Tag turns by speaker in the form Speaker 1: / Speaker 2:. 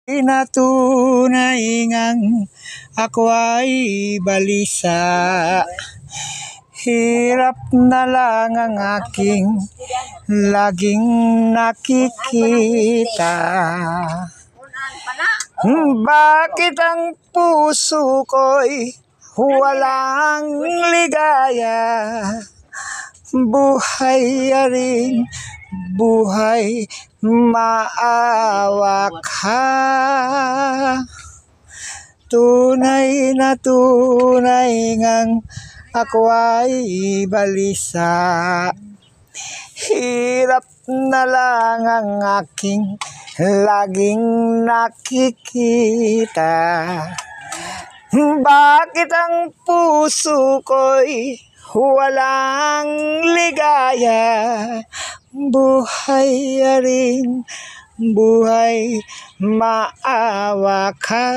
Speaker 1: Inatunay ngang ako ay balisa. Hirap na lang ang aking laging nakikita. Bakit ang puso ko'y walang ligaya? Buhay aring buhay, maawa ka. Tunay na tunay ngang ako ay balisa. Hirap na lang ang aking laging nakikita. Bakit ang puso ko'y walang ligaya? Buhay aring buhay, maawa ka.